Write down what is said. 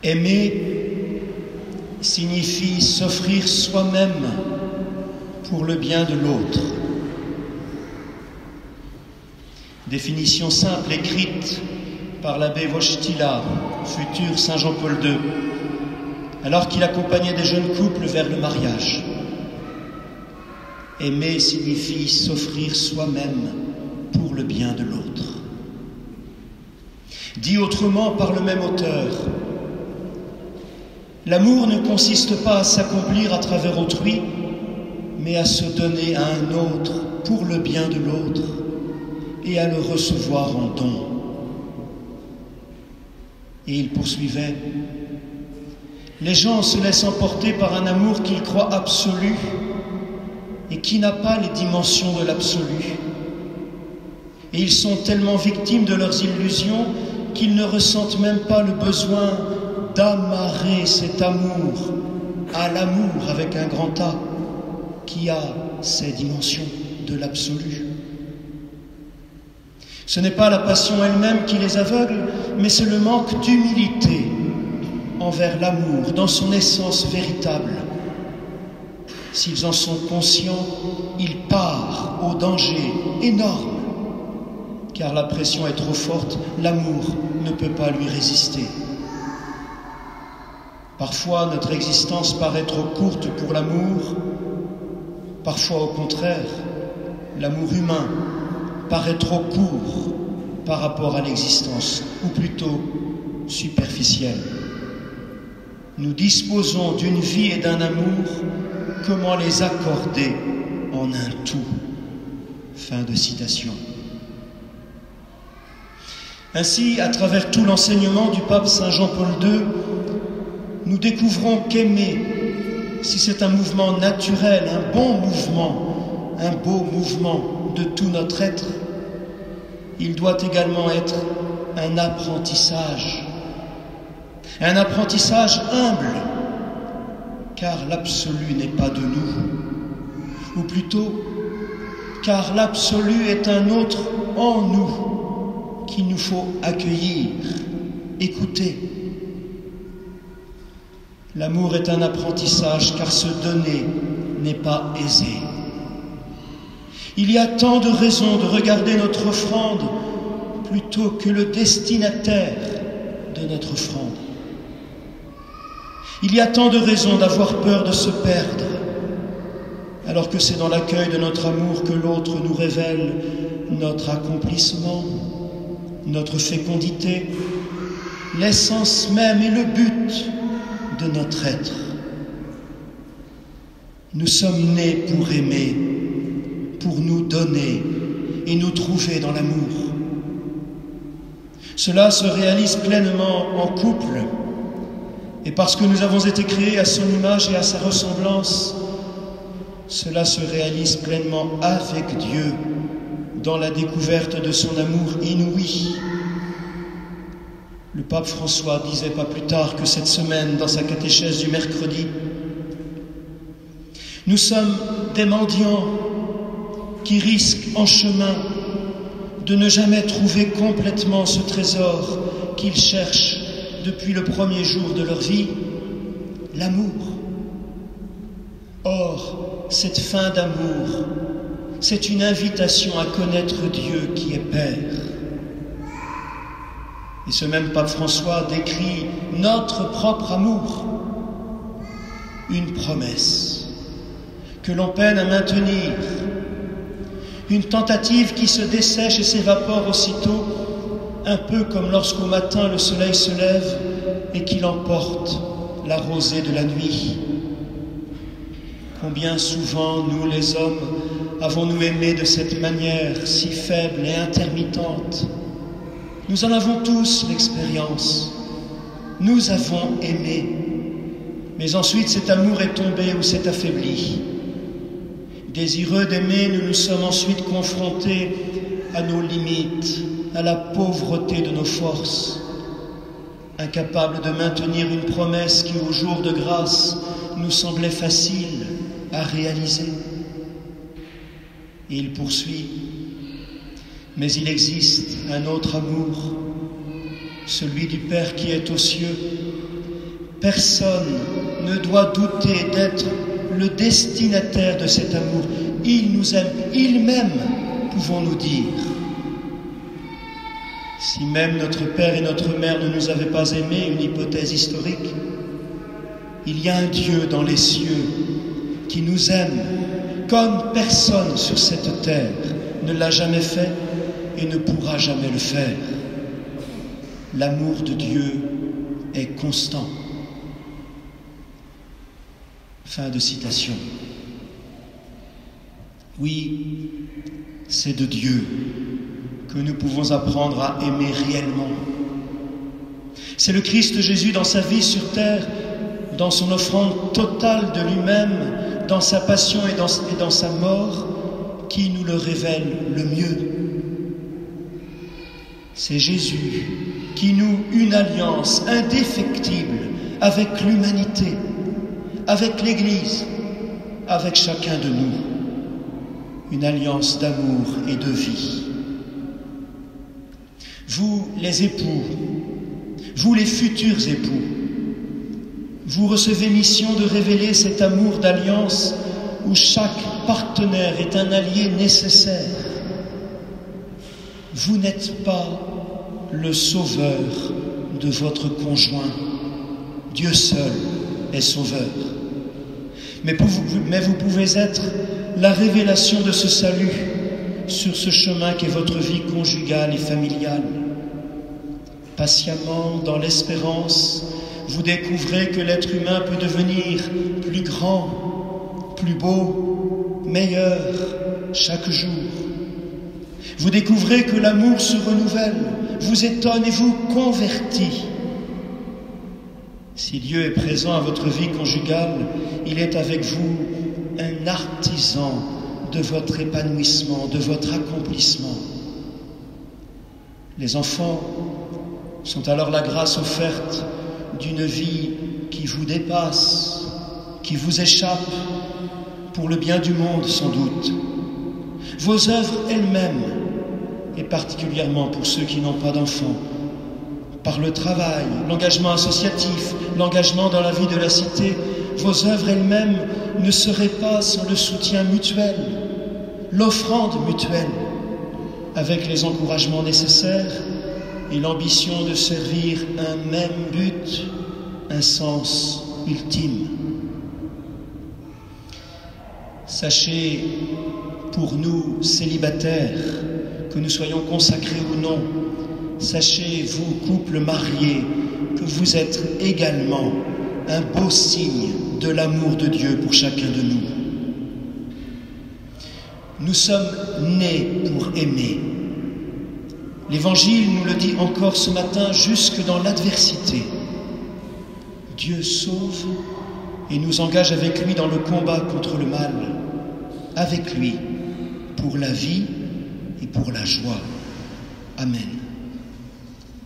Aimer signifie s'offrir soi-même pour le bien de l'autre. Définition simple écrite par l'abbé Wojtyla, futur Saint Jean-Paul II, alors qu'il accompagnait des jeunes couples vers le mariage. Aimer signifie s'offrir soi-même pour le bien de l'autre. Dit autrement par le même auteur, l'amour ne consiste pas à s'accomplir à travers autrui, mais à se donner à un autre pour le bien de l'autre et à le recevoir en don. Et il poursuivait, les gens se laissent emporter par un amour qu'ils croient absolu et qui n'a pas les dimensions de l'absolu. Et ils sont tellement victimes de leurs illusions qu'ils ne ressentent même pas le besoin d'amarrer cet amour à l'amour avec un grand A qui a ces dimensions de l'absolu. Ce n'est pas la passion elle-même qui les aveugle, mais c'est le manque d'humilité envers l'amour dans son essence véritable. S'ils en sont conscients, ils partent au danger énorme, car la pression est trop forte, l'amour ne peut pas lui résister. Parfois, notre existence paraît trop courte pour l'amour, parfois au contraire, l'amour humain paraît trop court par rapport à l'existence, ou plutôt superficielle. Nous disposons d'une vie et d'un amour, comment les accorder en un tout? Fin de citation. Ainsi, à travers tout l'enseignement du pape Saint Jean-Paul II, nous découvrons qu'aimer, si c'est un mouvement naturel, un bon mouvement, un beau mouvement de tout notre être, il doit également être un apprentissage humble, car l'absolu n'est pas de nous, ou plutôt, car l'absolu est un autre en nous qu'il nous faut accueillir, écouter. L'amour est un apprentissage, car se donner n'est pas aisé. Il y a tant de raisons de regarder notre offrande plutôt que le destinataire de notre offrande. Il y a tant de raisons d'avoir peur de se perdre, alors que c'est dans l'accueil de notre amour que l'autre nous révèle notre accomplissement, notre fécondité, l'essence même et le but de notre être. Nous sommes nés pour aimer, pour nous donner et nous trouver dans l'amour. Cela se réalise pleinement en couple, et parce que nous avons été créés à son image et à sa ressemblance, cela se réalise pleinement avec Dieu dans la découverte de son amour inouï. Le pape François disait pas plus tard que cette semaine dans sa catéchèse du mercredi, nous sommes des mendiants qui risquent en chemin de ne jamais trouver complètement ce trésor qu'ils cherchent depuis le premier jour de leur vie, l'amour. Or, cette fin d'amour, c'est une invitation à connaître Dieu qui est Père. Et ce même pape François décrit notre propre amour, une promesse que l'on peine à maintenir, une tentative qui se dessèche et s'évapore aussitôt, un peu comme lorsqu'au matin le soleil se lève et qu'il emporte la rosée de la nuit. Combien souvent, nous les hommes, avons-nous aimé de cette manière si faible et intermittente? Nous en avons tous l'expérience. Nous avons aimé, mais ensuite cet amour est tombé ou s'est affaibli. Désireux d'aimer, nous nous sommes ensuite confrontés à nos limites, à la pauvreté de nos forces, incapables de maintenir une promesse qui, au jour de grâce, nous semblait facile à réaliser. Et il poursuit, mais il existe un autre amour, celui du Père qui est aux cieux, Personne ne doit douter d'être le destinataire de cet amour. Il nous aime, il m'aime, pouvons-nous dire. Si même notre père et notre mère ne nous avaient pas aimés, une hypothèse historique, il y a un Dieu dans les cieux qui nous aime comme personne sur cette terre ne l'a jamais fait et ne pourra jamais le faire. L'amour de Dieu est constant. Fin de citation. Oui, c'est de Dieu que nous pouvons apprendre à aimer réellement. C'est le Christ Jésus dans sa vie sur terre, dans son offrande totale de lui-même, dans sa passion et dans sa mort, qui nous le révèle le mieux. C'est Jésus qui noue une alliance indéfectible avec l'humanité, avec l'Église, avec chacun de nous. Une alliance d'amour et de vie. Vous, les époux, vous, les futurs époux, vous recevez mission de révéler cet amour d'alliance où chaque partenaire est un allié nécessaire. Vous n'êtes pas le sauveur de votre conjoint. Dieu seul est sauveur. Mais vous pouvez être la révélation de ce salut sur ce chemin qu'est votre vie conjugale et familiale. Patiemment, dans l'espérance, vous découvrez que l'être humain peut devenir plus grand, plus beau, meilleur chaque jour. Vous découvrez que l'amour se renouvelle, vous étonne et vous convertit. Si Dieu est présent à votre vie conjugale, il est avec vous un artisan de votre épanouissement, de votre accomplissement. Les enfants sont alors la grâce offerte d'une vie qui vous dépasse, qui vous échappe, pour le bien du monde sans doute. Vos œuvres elles-mêmes, et particulièrement pour ceux qui n'ont pas d'enfants, par le travail, l'engagement associatif, l'engagement dans la vie de la cité, vos œuvres elles-mêmes ne seraient pas sans le soutien mutuel, l'offrande mutuelle, avec les encouragements nécessaires et l'ambition de servir un même but, un sens ultime. Sachez, pour nous célibataires, que nous soyons consacrés ou non, sachez, vous, couples mariés, que vous êtes également un beau signe de l'amour de Dieu pour chacun de nous. Nous sommes nés pour aimer. L'Évangile nous le dit encore ce matin, jusque dans l'adversité. Dieu sauve et nous engage avec lui dans le combat contre le mal, avec lui pour la vie et pour la joie. Amen.